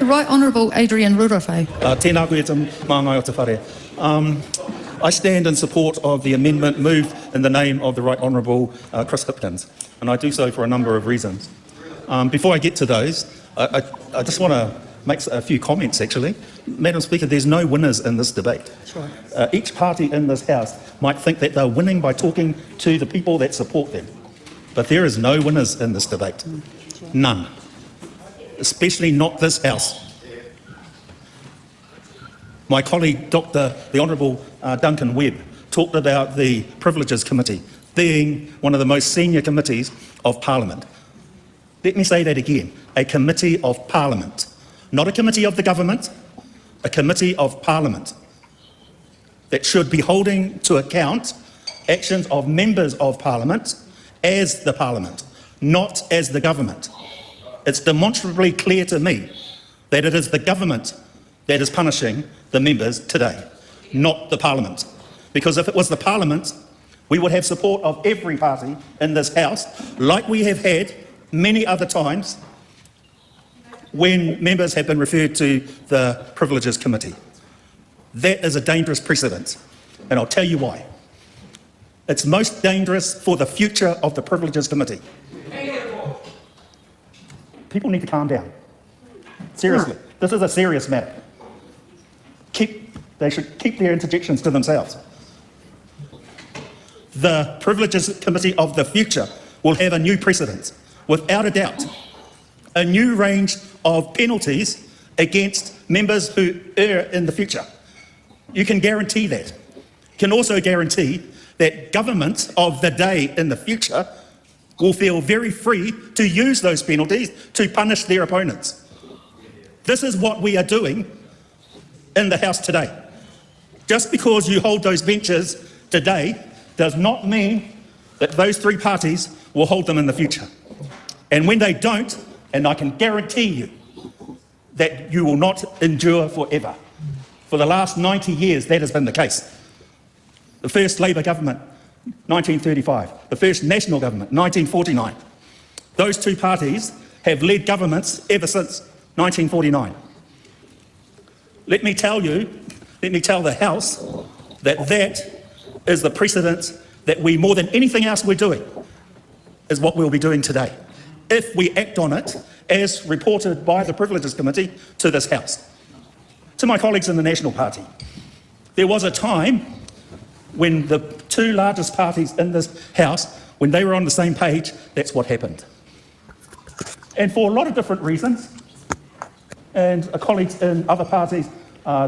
Right Honourable Adrian Rurawhe. Tēnā koe te māngai o te whare. I stand in support of the amendment moved in the name of the Right Honourable Chris Hipkins, and I do so for a number of reasons. Before I get to those, I just want to make a few comments, actually. Madam Speaker, there's no winners in this debate. Right. Each party in this House might think that they're winning by talking to the people that support them, but there is no winners in this debate. None. Especially not this House. My colleague, the Honourable Duncan Webb, talked about the Privileges Committee being one of the most senior committees of Parliament. Let me say that again, a committee of Parliament. Not a committee of the government, a committee of Parliament that should be holding to account actions of members of Parliament as the Parliament, not as the government. It's demonstrably clear to me that it is the government that is punishing the members today, not the Parliament. Because if it was the Parliament, we would have support of every party in this House, like we have had many other times when members have been referred to the Privileges Committee. That is a dangerous precedent, and I'll tell you why. It's most dangerous for the future of the Privileges Committee. People need to calm down. Seriously, this is a serious matter. They should keep their interjections to themselves. The Privileges Committee of the future will have a new precedent, without a doubt. A new range of penalties against members who err in the future. You can guarantee that. You can also guarantee that government of the day in the future will feel very free to use those penalties to punish their opponents. This is what we are doing in the House today. Just because you hold those benches today does not mean that those three parties will hold them in the future. And when they don't, and I can guarantee you that you will not endure forever. For the last 90 years, that has been the case. The first Labour government, 1935. The first National government, 1949. Those two parties have led governments ever since 1949. Let me tell the House that that is the precedent that we, more than anything else we're doing, is what we'll be doing today, if we act on it as reported by the Privileges Committee to this House. To my colleagues in the National Party, there was a time when the two largest parties in this House, when they were on the same page, that's what happened. And for a lot of different reasons, and colleagues in other parties,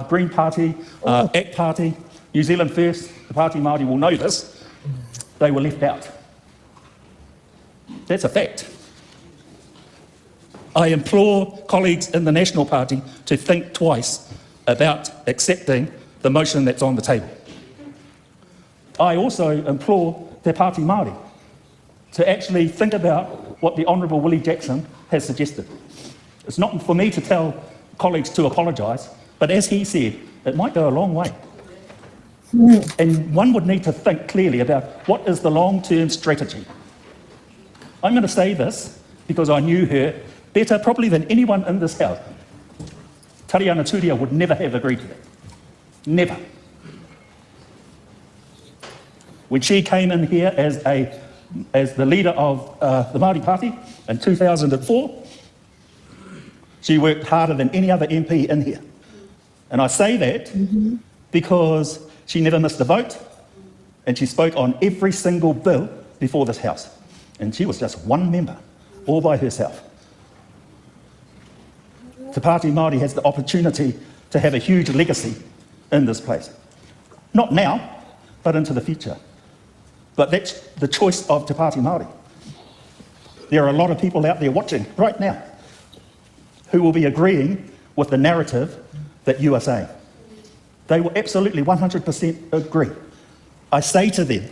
Green Party, ACT Party, New Zealand First, the Pati Māori will know this, they were left out. That's a fact. I implore colleagues in the National Party to think twice about accepting the motion that's on the table. I also implore Te Pāti Māori to actually think about what the Honourable Willie Jackson has suggested. It's not for me to tell colleagues to apologise, but as he said, it might go a long way. And one would need to think clearly about what is the long-term strategy. I'm going to say this because I knew her better probably than anyone in this House. Tariana Turia would never have agreed to that. Never. When she came in here as the leader of the Māori Party in 2004, she worked harder than any other MP in here. And I say that because she never missed a vote, and she spoke on every single bill before this House. And she was just one member, all by herself. Te Pāti Māori has the opportunity to have a huge legacy in this place. Not now, but into the future. But that's the choice of Te Pāti Māori. There are a lot of people out there watching right now who will be agreeing with the narrative that you are saying. They will absolutely 100% agree. I say to them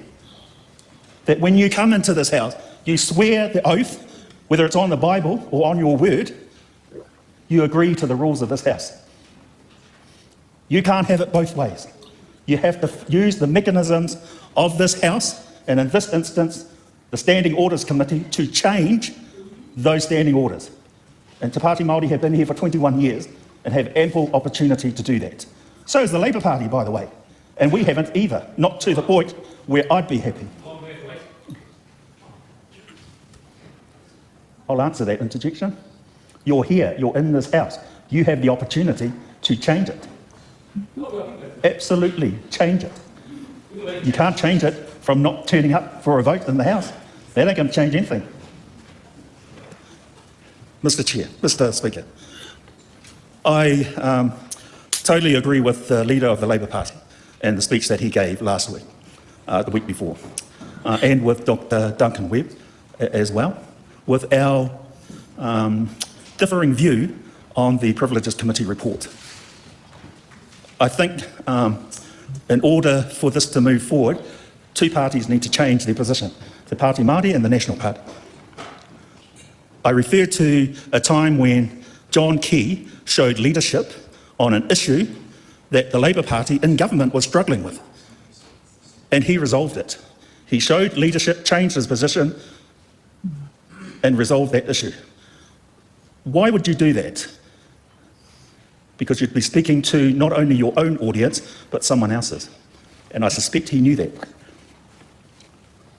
that when you come into this House, you swear the oath, whether it's on the Bible or on your word, you agree to the rules of this House. You can't have it both ways. You have to use the mechanisms of this House, and in this instance, the Standing Orders Committee, to change those standing orders. And Te Pāti Māori have been here for 21 years and have ample opportunity to do that. So is the Labour Party, by the way. And we haven't either, not to the point where I'd be happy. I'll answer that interjection. You're here, you're in this house. You have the opportunity to change it. Absolutely, change it. You can't change it from not turning up for a vote in the House. That ain't going to change anything. Mr. Chair, Mr. Speaker, I totally agree with the leader of the Labour Party and the speech that he gave last week, the week before, and with Dr. Duncan Webb as well, with our differing view on the Privileges Committee report. I think in order for this to move forward, two parties need to change their position, the Pāti Māori and the National Party. I refer to a time when John Key showed leadership on an issue that the Labour Party in government was struggling with, and he resolved it. He showed leadership, changed his position, and resolved that issue. Why would you do that? Because you'd be speaking to not only your own audience, but someone else's. And I suspect he knew that.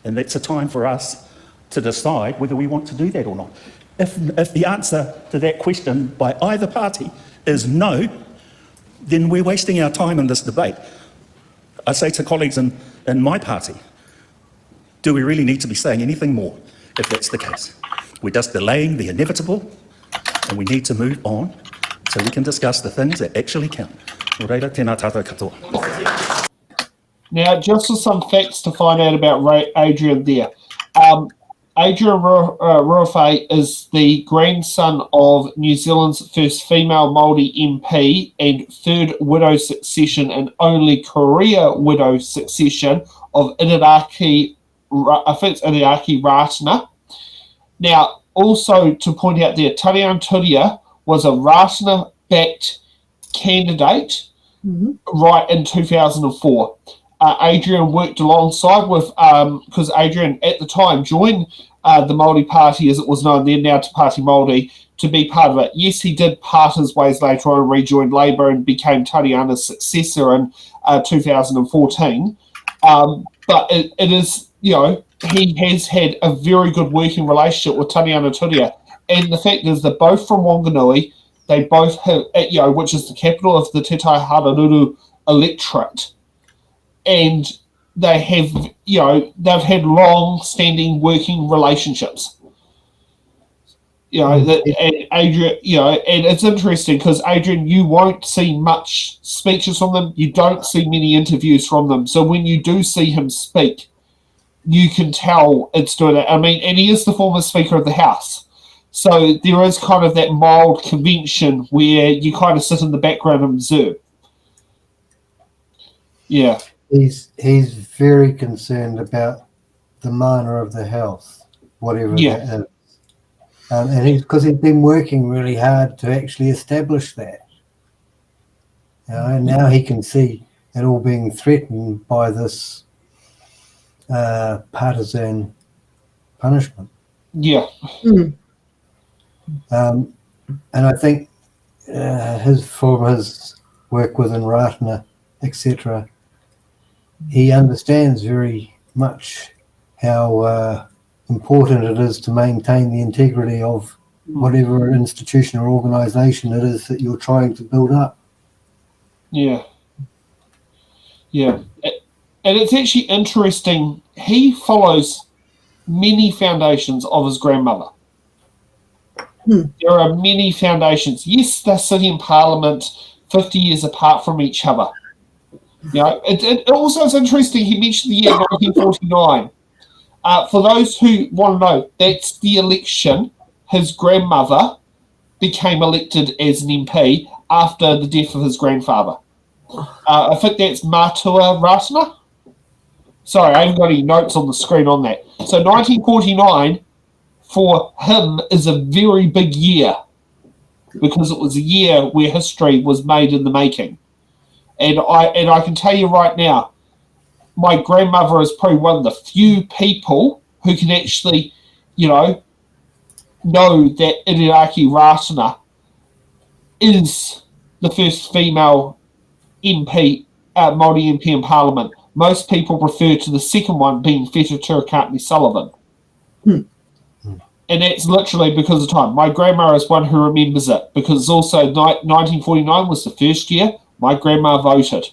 And that's a time for us to decide whether we want to do that or not. If the answer to that question by either party is no, then we're wasting our time in this debate. I say to colleagues in my party, do we really need to be saying anything more if that's the case? We're just delaying the inevitable, and we need to move on so we can discuss the things that actually count. Nō reira, tēnā tātou katoa. Now, just for some facts to find out about Adrian there. Adrian Rurawhe is the grandson of New Zealand's first female Māori MP and third widow succession and only career widow succession of Iniraki Ratana. Now, also to point out there, Tariana Turia was a Ratana-backed candidate right in 2004. Adrian worked alongside with, because Adrian at the time joined the Māori Party, as it was known then, now Te Pāti Māori, to be part of it. Yes, he did part his ways later on and rejoined Labour and became Tariana's successor in 2014. But it is, you know, he has had a very good working relationship with Tariana Turia. And the fact is they're both from Wanganui. They both have, you know, which is the capital of the Te Tai Hararuru electorate. And they have, you know, they've had long-standing working relationships. You know, and Adrian, you know, and it's interesting because Adrian, you won't see much speeches from them. You don't see many interviews from them. So when you do see him speak, you can tell it's doing it. I mean, and he is the former Speaker of the House. So there is kind of that mild convention where you kind of sit in the background and observe. Yeah. He's very concerned about the mana of the health, whatever that is. And because he's been working really hard to actually establish that. You know, and now he can see it all being threatened by this partisan punishment. Yeah. And I think from his work within Ratana, etc., he understands very much how important it is to maintain the integrity of whatever institution or organisation it is that you're trying to build up. Yeah. Yeah. And it's actually interesting. He follows many foundations of his grandmother. There are many foundations. Yes, they're sitting in Parliament 50 years apart from each other. You know, it also is interesting, he mentioned the year 1949. For those who want to know, that's the election his grandmother became elected as an MP after the death of his grandfather. I think that's Mātua Ratana. Sorry, I haven't got any notes on the screen on that. So 1949 for him is a very big year because it was a year where history was made in the making. And I can tell you right now, my grandmother is probably one of the few people who can actually, you know, know that Iriaki Ratana is the first female MP, Māori MP in Parliament. Most people refer to the second one being Whether Turakatini Sullivan. And that's literally because of time. My grandma is one who remembers it, because it's also 1949 was the first year my grandma voted.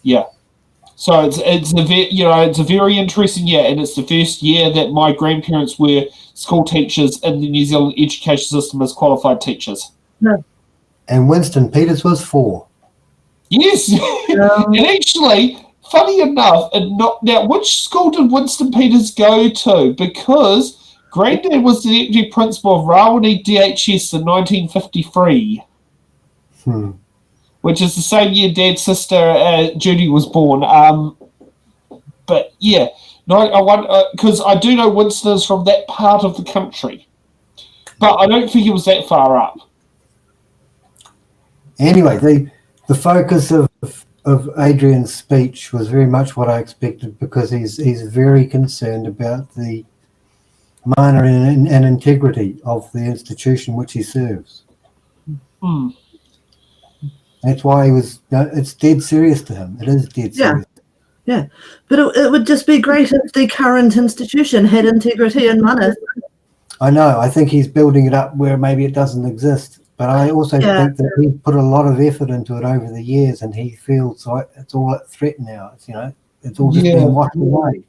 Yeah. So it's a very interesting year, and it's the first year that my grandparents were school teachers in the New Zealand education system as qualified teachers. And Winston Peters was 4. Yes, and actually, funny enough, now which school did Winston Peters go to? Because Granddad was the deputy principal of Rawiri DHS in 1953. Which is the same year Dad's sister Judy was born. But yeah, because I do know Winston is from that part of the country, but I don't think it was that far up. Anyway, the focus of Adrian's speech was very much what I expected, because he's very concerned about the minor and integrity of the institution which he serves. That's why it's dead serious to him. It is dead serious. Yeah. But it would just be great if the current institution had integrity and mana. I know. I think he's building it up where maybe it doesn't exist. But I also think that he put a lot of effort into it over the years, and he feels like it's all at threat now. It's all just being wiped away.